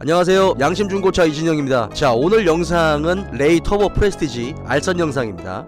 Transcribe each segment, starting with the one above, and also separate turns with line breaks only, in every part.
안녕하세요, 양심중고차 이진영입니다. 자, 오늘 영상은 레이 터보 프레스티지 알선 영상입니다.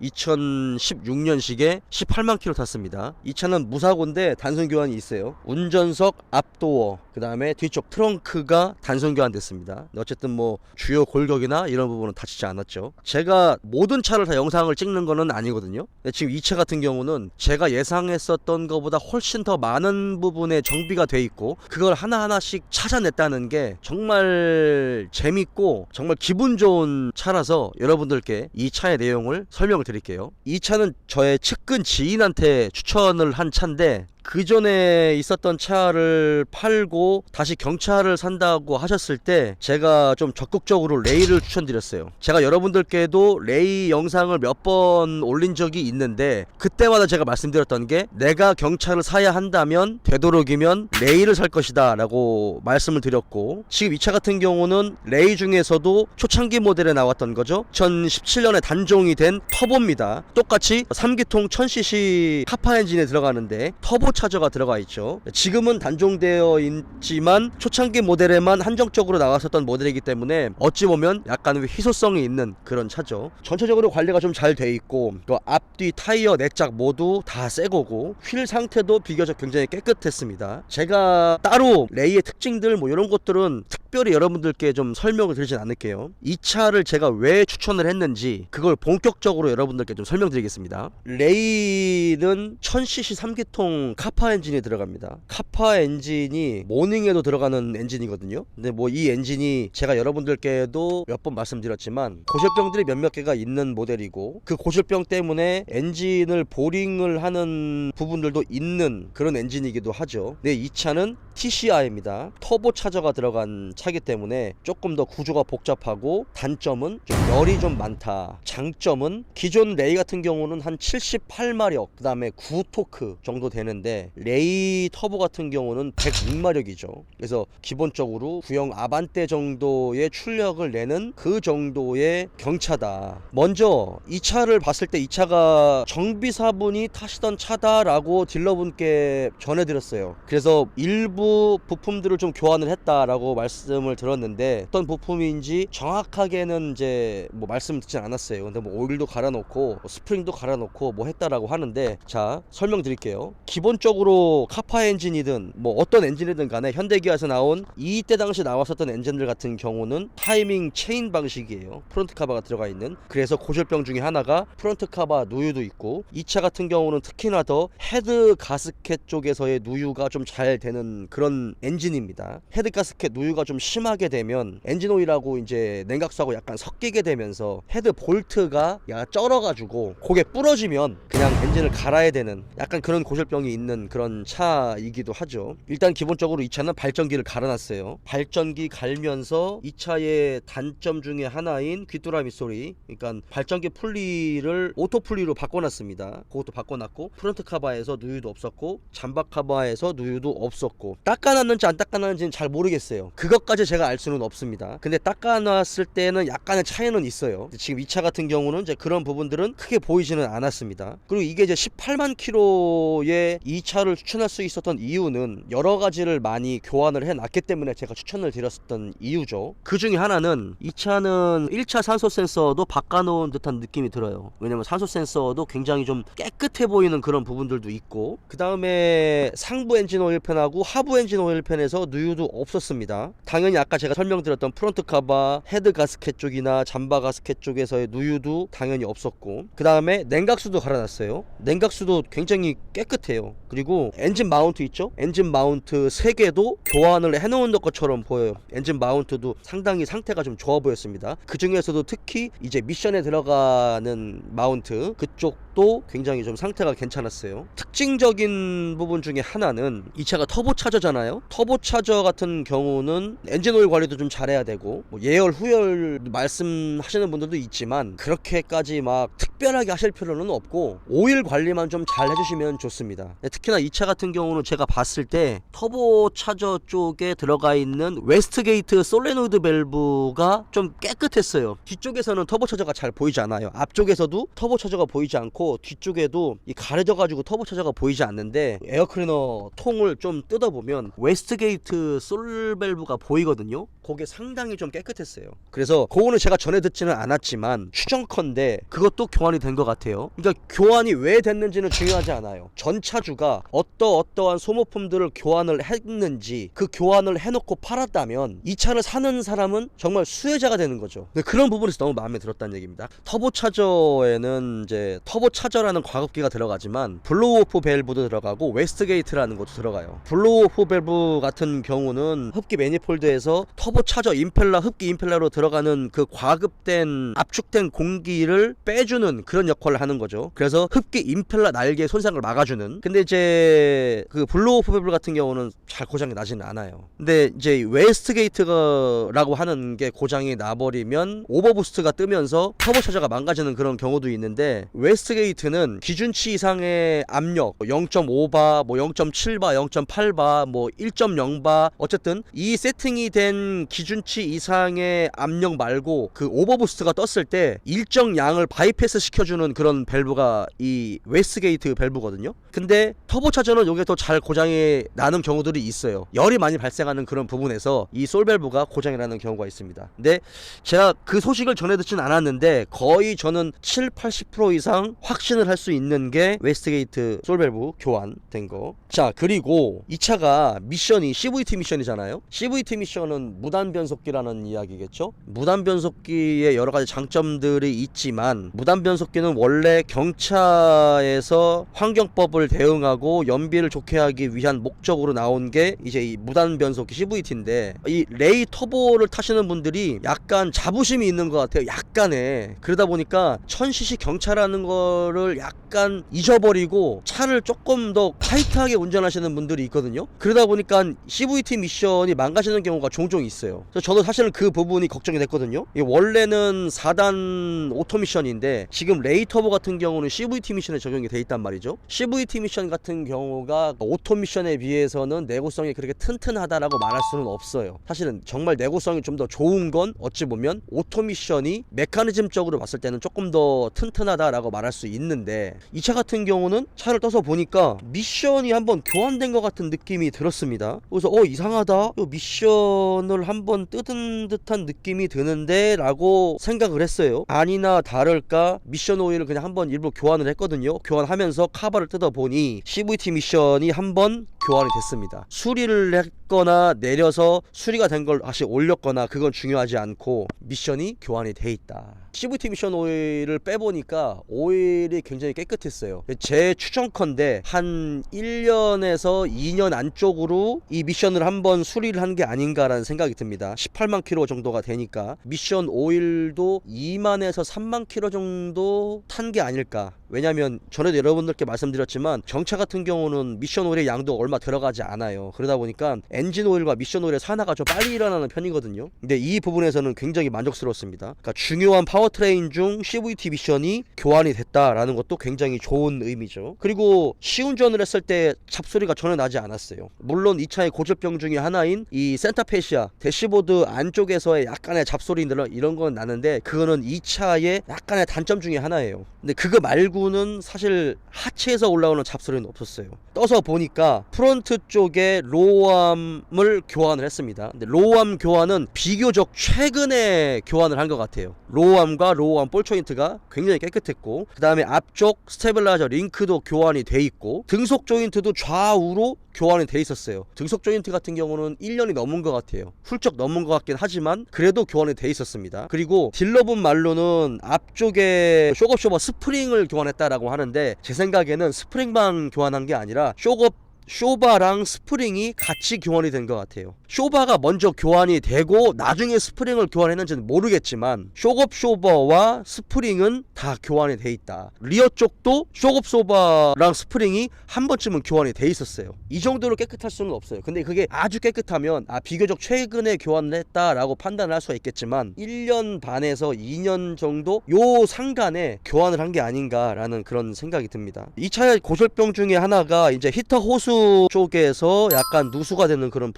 2016년식에 18만 킬로 탔습니다. 이 차는 무사고인데 단순 교환이 있어요. 운전석 앞도어, 그 다음에 뒤쪽 트렁크가 단순 교환됐습니다. 어쨌든 뭐 주요 골격이나 이런 부분은 다치지 않았죠. 제가 모든 차를 다 영상을 찍는 거는 아니거든요. 근데 지금 이 차 같은 경우는 제가 예상했었던 것보다 훨씬 더 많은 부분에 정비가 돼 있고, 그걸 하나하나씩 찾아냈다는 게 정말 재밌고 정말 기분 좋은 차라서 여러분들께 이 차의 내용을 설명을 드릴게요. 이 차는 저의 측근 지인한테 추천을 한 차인데, 그 전에 있었던 차를 팔고 다시 경차를 산다고 하셨을 때 제가 좀 적극적으로 레이를 추천드렸어요. 제가 여러분들께도 레이 영상을 몇 번 올린 적이 있는데, 그때마다 제가 말씀드렸던 게, 내가 경차를 사야 한다면 되도록이면 레이를 살 것이다 라고 말씀을 드렸고, 지금 이 차 같은 경우는 레이 중에서도 초창기 모델에 나왔던 거죠. 2017년에 단종이 된 터보입니다. 똑같이 3기통 1000cc 카파 엔진에 들어가는데 터보 차저가 들어가 있죠. 지금은 단종되어 있지만 초창기 모델에만 한정적으로 나왔었던 모델이기 때문에 어찌 보면 약간 희소성이 있는 그런 차죠. 전체적으로 관리가 좀 잘 돼 있고, 그 앞뒤 타이어 4짝 모두 다 새 거고, 휠 상태도 비교적 굉장히 깨끗했습니다. 제가 따로 레이의 특징들 뭐 이런 것들은 특별히 여러분들께 좀 설명을 드리진 않을게요. 이 차를 제가 왜 추천을 했는지 그걸 본격적으로 여러분들께 좀 설명드리겠습니다. 레이는 1000cc 3기통 카파 엔진이 들어갑니다. 카파 엔진이 모닝에도 들어가는 엔진이거든요. 근데 뭐 이 엔진이 제가 여러분들께도 몇 번 말씀드렸지만 고질병들이 몇몇 개가 있는 모델이고, 그 고질병 때문에 엔진을 보링을 하는 부분들도 있는 그런 엔진이기도 하죠. 근데 이 차는 TCI입니다. 터보 차저가 들어간 차기 때문에 조금 더 구조가 복잡하고, 단점은 좀 열이 좀 많다. 장점은 기존 레이 같은 경우는 한 78마력, 그 다음에 9토크 정도 되는데 레이 터보 같은 경우는 106마력이죠. 그래서 기본적으로 구형 아반떼 정도의 출력을 내는 그 정도의 경차다. 먼저 이 차를 봤을 때 이 차가 정비사분이 타시던 차다라고 딜러분께 전해드렸어요. 그래서 일부 부품들을 좀 교환을 했다라고 말씀을 들었는데, 어떤 부품인지 정확하게는 이제 뭐 말씀 듣진 않았어요. 근데 뭐 오일도 갈아놓고 스프링도 갈아놓고 뭐 했다라고 하는데, 자, 설명드릴게요. 기본적으로 카파 엔진이든 뭐 어떤 엔진이든 간에 현대기아에서 나온 이때 당시 나왔었던 엔진들 같은 경우는 타이밍 체인 방식이에요. 프론트 카바가 들어가 있는. 그래서 고질병 중에 하나가 프론트 카바 누유도 있고, 이 차 같은 경우는 특히나 더 헤드 가스켓 쪽에서의 누유가 좀 잘 되는 그런 엔진입니다. 헤드 가스켓 누유가 좀 심하게 되면 엔진 오일하고 이제 냉각수하고 약간 섞이게 되면서 헤드 볼트가 쩔어가지고 그게 부러지면 그냥 엔진을 갈아야 되는 약간 그런 고질병이 있는 그런 차이기도 하죠. 일단 기본적으로 이 차는 발전기를 갈아놨어요. 발전기 갈면서 이 차의 단점 중에 하나인 귀뚜라미 소리, 그러니까 발전기 풀리를 오토 풀리로 바꿔놨습니다. 그것도 바꿔놨고, 프론트 카바에서 누유도 없었고, 잠박 카바에서 누유도 없었고, 닦아놨는지 안 닦아놨는지는 잘 모르겠어요. 그것까지 제가 알 수는 없습니다. 근데 닦아놨을 때는 약간의 차이는 있어요. 지금 이 차 같은 경우는 이제 그런 부분들은 크게 보이지는 않았습니다. 그리고 이게 이제 18만 킬로에 이 차를 추천할 수 있었던 이유는 여러 가지를 많이 교환을 해놨기 때문에 제가 추천을 드렸었던 이유죠. 그 중에 하나는 이 차는 1차 산소 센서도 바꿔놓은 듯한 느낌이 들어요. 왜냐면 산소 센서도 굉장히 좀 깨끗해 보이는 그런 부분들도 있고, 그 다음에 상부 엔진 오일팬하고 하부 엔진 오일팬에서 누유도 없었습니다. 당연히 아까 제가 설명드렸던 프론트 카바, 헤드 가스켓 쪽이나 잠바 가스켓 쪽에서의 누유도 당연히 없었고, 그 다음에 냉각수도 갈아놨어요. 냉각수도 굉장히 깨끗해요. 그리고 엔진 마운트 있죠? 엔진 마운트 3개도 교환을 해놓은 것처럼 보여요. 엔진 마운트도 상당히 상태가 좀 좋아 보였습니다. 그 중에서도 특히 이제 미션에 들어가는 마운트 그쪽도 굉장히 좀 상태가 괜찮았어요. 특징적인 부분 중에 하나는 이 차가 터보 차저잖아요. 터보 차저 같은 경우는 엔진 오일 관리도 좀 잘해야 되고 뭐 예열 후열 말씀하시는 분들도 있지만 그렇게까지 막 특별하게 하실 필요는 없고 오일 관리만 좀 잘 해주시면 좋습니다. 특히나 이 차 같은 경우는 제가 봤을 때 터보 차저 쪽에 들어가 있는 웨스트게이트 솔레노이드 밸브가 좀 깨끗했어요. 뒤쪽에서는 터보 차저가 잘 보이지 않아요. 앞쪽에서도 터보 차저가 보이지 않고 뒤쪽에도 이 가려져 가지고 터보 차저가 보이지 않는데 에어클리너 통을 좀 뜯어보면 웨스트게이트 솔 밸브가 보이거든요. 그게 상당히 좀 깨끗했어요. 그래서 그거는 제가 전에 듣지는 않았지만 추정컨대 그것도 교환이 된 것 같아요. 그러니까 교환이 왜 됐는지는 중요하지 않아요. 전 차주가 어떠한 소모품들을 교환을 했는지 그 교환을 해놓고 팔았다면 이 차를 사는 사람은 정말 수혜자가 되는 거죠. 근데 그런 부분에서 너무 마음에 들었다는 얘기입니다. 터보 차저에는 이제 터보 차저라는 과급기가 들어가지만 블로우 오프 밸브도 들어가고 웨스트게이트라는 것도 들어가요. 블로우 오프 밸브 같은 경우는 흡기 매니폴드에서 터보 차저 임펠러 흡기 임펠러로 들어가는 그 과급된 압축된 공기를 빼주는 그런 역할을 하는 거죠. 그래서 흡기 임펠러 날개 손상을 막아주는. 근데 이제 그 블로우 오프 밸브 같은 경우는 잘 고장이 나지는 않아요. 근데 이제 웨스트게이트라고 하는 게 고장이 나버리면 오버부스트가 뜨면서 터보 차저가 망가지는 그런 경우도 있는데 웨스트게이트는 기준치 이상의 압력 0.5바 뭐 0.7바 0.8바 뭐 1.0바 어쨌든 이 세팅이 된 기준치 이상의 압력 말고 그 오버부스트가 떴을 때 일정 양을 바이패스 시켜주는 그런 밸브가 이 웨스트게이트 밸브거든요. 근데 터보차저는 이게 더 잘 고장이 나는 경우들이 있어요. 열이 많이 발생하는 그런 부분에서 이 솔밸브가 고장이 나는 경우가 있습니다. 근데 제가 그 소식을 전해 듣진 않았는데 거의 저는 7-80% 이상 확신을 할 수 있는 게 웨스트게이트 솔밸브 교환된 거. 자, 그리고 이 차가 미션이 CVT 미션이잖아요. CVT 미션은 무단 변속기라는 이야기겠죠. 무단 변속기의 여러 가지 장점들이 있지만 무단 변속기는 원래 경차에서 환경법을 대응하고 연비를 좋게 하기 위한 목적으로 나온 게 이제 이 무단 변속기 CVT인데 이 레이 터보를 타시는 분들이 약간 자부심이 있는 것 같아요. 약간의. 그러다 보니까 1000cc 경차라는 거를 약간 잊어버리고 차를 조금 더 타이트하게 운전하시는 분들이 있거든요. 그러다 보니까 CVT 미션이 망가지는 경우가 종종 있어요. 그래서 저도 사실은 그 부분이 걱정이 됐거든요. 원래는 4단 오토 미션인데 지금 레이 터보 같은 경우는 CVT 미션에 적용이 돼 있단 말이죠. CVT 미션 같은 경우가 오토 미션에 비해서는 내구성이 그렇게 튼튼하다라고 말할 수는 없어요. 사실은 정말 내구성이 좀 더 좋은 건 어찌 보면 오토 미션이 메커니즘적으로 봤을 때는 조금 더 튼튼하다라고 말할 수 있는데 이 차 같은 경우는 차를 떠서 보니까 미션이 한번 교환된 것 같은 느낌이 들었습니다. 그래서 이상하다, 미션을 한번 뜯은 듯한 느낌이 드는데 라고 생각을 했어요. 아니나 다를까 미션 오일을 그냥 한번 일부러 교환을 했거든요. 교환하면서 카바를 뜯어보니 CVT 미션이 한번 교환이 됐습니다. 수리를 했거나 내려서 수리가 된 걸 다시 올렸거나 그건 중요하지 않고 미션이 교환이 돼 있다. CVT 미션 오일을 빼보니까 오일이 굉장히 깨끗했어요. 제 추정컨대 한 1년에서 2년 안쪽으로 이 미션을 한번 수리를 한 게 아닌가라는 생각이 듭니다. 18만 킬로 정도가 되니까 미션 오일도 2만에서 3만 킬로 정도 탄 게 아닐까. 왜냐면 전에도 여러분들께 말씀드렸지만 정차 같은 경우는 미션 오일의 양도 얼마 들어가지 않아요. 그러다 보니까 엔진 오일과 미션 오일의 산화가 좀 빨리 일어나는 편이거든요. 근데 이 부분에서는 굉장히 만족스럽습니다. 그러니까 중요한 파워트레인 중 CVT 미션이 교환이 됐다라는 것도 굉장히 좋은 의미죠. 그리고 시운전을 했을 때 잡소리가 전혀 나지 않았어요. 물론 이 차의 고질병 중에 하나인 이 센터페시아 대시보드 안쪽에서의 약간의 잡소리 이런 건 나는데 그거는 이 차의 약간의 단점 중에 하나예요. 근데 그거 말고는 사실 하체에서 올라오는 잡소리는 없었어요. 떠서 보니까 프론트 쪽에 로우암을 교환을 했습니다. 근데 로우암 교환은 비교적 최근에 교환을 한 것 같아요. 로우암과 로우암 볼 조인트가 굉장히 깨끗했고 그 다음에 앞쪽 스테빌라이저 링크도 교환이 돼 있고 등속 조인트도 좌우로 교환이 돼 있었어요. 등속 조인트 같은 경우는 1년이 넘은 것 같아요. 훌쩍 넘은 것 같긴 하지만 그래도 교환이 돼 있었습니다. 그리고 딜러분 말로는 앞쪽에 쇼겁 쇼버 스프링을 교환했다라고 하는데 제 생각에는 스프링만 교환한 게 아니라 쇼겁 쇼바랑 스프링이 같이 교환이 된 것 같아요. 쇼바가 먼저 교환이 되고 나중에 스프링을 교환했는지는 모르겠지만 쇼겁 쇼버와 스프링은 다 교환이 돼 있다. 리어 쪽도 쇼겁 쇼버랑 스프링이 한 번쯤은 교환이 돼 있었어요. 이 정도로 깨끗할 수는 없어요. 근데 그게 아주 깨끗하면 비교적 최근에 교환을 했다라고 판단을 할 수가 있겠지만 1년 반에서 2년 정도 요 상간에 교환을 한 게 아닌가라는 그런 생각이 듭니다. 이 차의 고질병 중에 하나가 이제 히터 호수 쪽에서 약간 누수가 되는 그런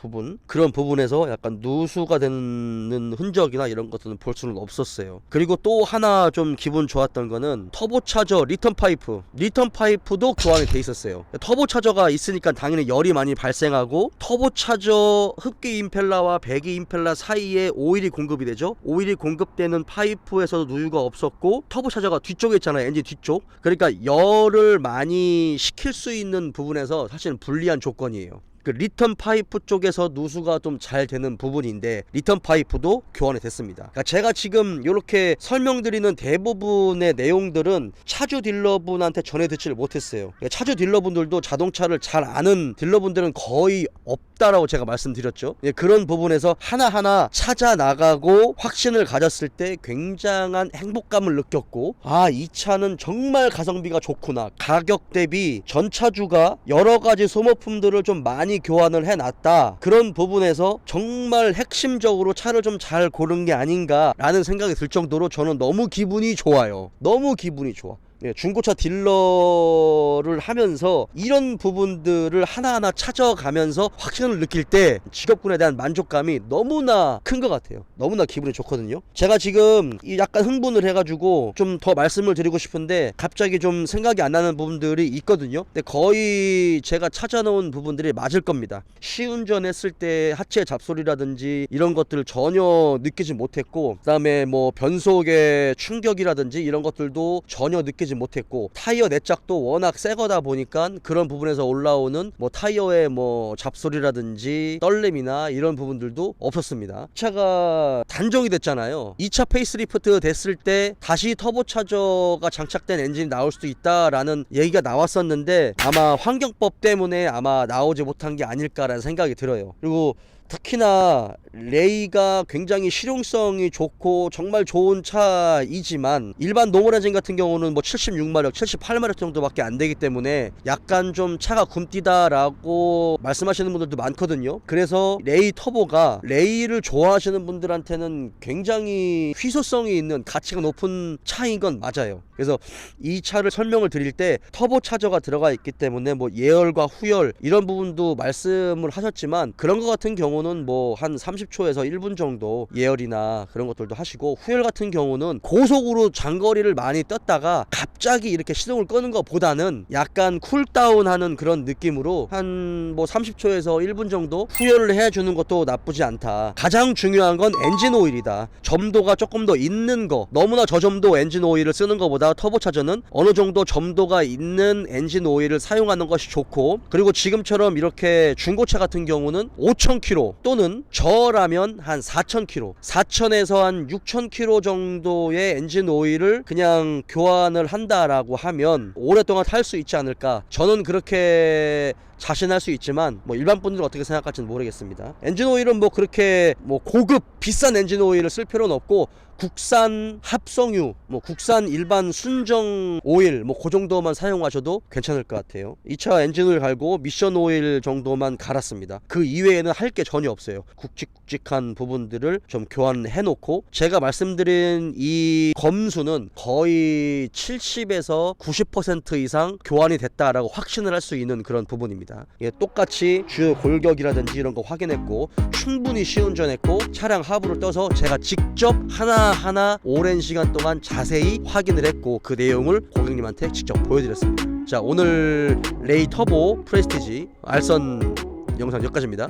부분에서 약간 누수가 되는 흔적이나 이런 것들은 볼 수는 없었어요. 그리고 또 하나 좀 기분 좋았던 거는 터보차저 리턴 파이프도 교환이 돼 있었어요. 터보차저가 있으니까 당연히 열이 많이 발생하고 터보차저 흡기 임펠러와 배기 임펠러 사이에 오일이 공급이 되죠. 오일이 공급되는 파이프에서도 누유가 없었고 터보차저가 뒤쪽에 있잖아요. 엔진 뒤쪽. 그러니까 열을 많이 식힐 수 있는 부분에서 사실은 불리한 조건이에요. 그 리턴 파이프 쪽에서 누수가 좀 잘 되는 부분인데 리턴 파이프도 교환이 됐습니다. 그러니까 제가 지금 이렇게 설명드리는 대부분의 내용들은 차주 딜러분한테 전해 듣지를 못했어요. 그러니까 차주 딜러분들도 자동차를 잘 아는 딜러분들은 거의 없다라고 제가 말씀드렸죠. 그런 부분에서 하나하나 찾아 나가고 확신을 가졌을 때 굉장한 행복감을 느꼈고, 이 차는 정말 가성비가 좋구나. 가격 대비 전차주가 여러 가지 소모품들을 좀 많이 교환을 해놨다. 그런 부분에서 정말 핵심적으로 차를 좀 잘 고른 게 아닌가라는 생각이 들 정도로 저는 너무 기분이 좋아요. 너무 기분이 좋아. 중고차 딜러를 하면서 이런 부분들을 하나하나 찾아가면서 확신을 느낄 때 직업군에 대한 만족감이 너무나 큰 것 같아요. 너무나 기분이 좋거든요. 제가 지금 약간 흥분을 해가지고 좀 더 말씀을 드리고 싶은데 갑자기 좀 생각이 안 나는 부분들이 있거든요. 근데 거의 제가 찾아놓은 부분들이 맞을 겁니다. 시운전 했을 때 하체 잡소리라든지 이런 것들을 전혀 느끼지 못했고, 그 다음에 뭐 변속의 충격이라든지 이런 것들도 전혀 느끼지 못했고, 타이어 내짝도 워낙 새 거다 보니까 그런 부분에서 올라오는 뭐 타이어의 뭐 잡소리라든지 떨림이나 이런 부분들도 없었습니다. 차가 단종이 됐잖아요. 2차 페이스리프트 됐을 때 다시 터보차저가 장착된 엔진이 나올 수도 있다라는 얘기가 나왔었는데 아마 환경법 때문에 아마 나오지 못한 게 아닐까라는 생각이 들어요. 그리고 특히나 레이가 굉장히 실용성이 좋고 정말 좋은 차이지만 일반 노멀 엔진 같은 경우는 뭐 76마력, 78마력 정도밖에 안 되기 때문에 약간 좀 차가 굼뛰다 라고 말씀하시는 분들도 많거든요. 그래서 레이 터보가 레이를 좋아하시는 분들한테는 굉장히 희소성이 있는 가치가 높은 차인 건 맞아요. 그래서 이 차를 설명을 드릴 때 터보 차저가 들어가 있기 때문에 뭐 예열과 후열 이런 부분도 말씀을 하셨지만 그런 것 같은 경우는 뭐 한 30초에서 1분 정도 예열이나 그런 것들도 하시고, 후열 같은 경우는 고속으로 장거리를 많이 떴다가 갑자기 이렇게 시동을 끄는 것보다는 약간 쿨다운하는 그런 느낌으로 한 뭐 30초에서 1분 정도 후열을 해주는 것도 나쁘지 않다. 가장 중요한 건 엔진 오일이다. 점도가 조금 더 있는 거, 너무나 저점도 엔진 오일을 쓰는 것보다 터보차저는 어느 정도 점도가 있는 엔진 오일을 사용하는 것이 좋고, 그리고 지금처럼 이렇게 중고차 같은 경우는 5,000km 또는 저라면 한 4,000km, 4,000에서 한 6,000km 정도의 엔진 오일을 그냥 교환을 한다라고 하면 오랫동안 탈 수 있지 않을까. 저는 그렇게 자신할 수 있지만 뭐 일반 분들은 어떻게 생각할지는 모르겠습니다. 엔진 오일은 뭐 그렇게 뭐 고급 비싼 엔진 오일을 쓸 필요는 없고, 국산 합성유, 뭐 국산 일반 순정 오일 뭐 그 정도만 사용하셔도 괜찮을 것 같아요. 이 차 엔진 오일 갈고 미션 오일 정도만 갈았습니다. 그 이외에는 할 게 전혀 없어요. 굵직굵직한 부분들을 좀 교환해 놓고, 제가 말씀드린 이 검수는 거의 70에서 90% 이상 교환이 됐다라고 확신을 할 수 있는 그런 부분입니다. 똑같이 주요 골격이라든지 이런 거 확인했고, 충분히 시운전했고, 차량 하부를 떠서 제가 직접 하나하나 오랜 시간 동안 자세히 확인을 했고 그 내용을 고객님한테 직접 보여드렸습니다. 자, 오늘 레이 터보 프레스티지 알선 영상 여기까지입니다.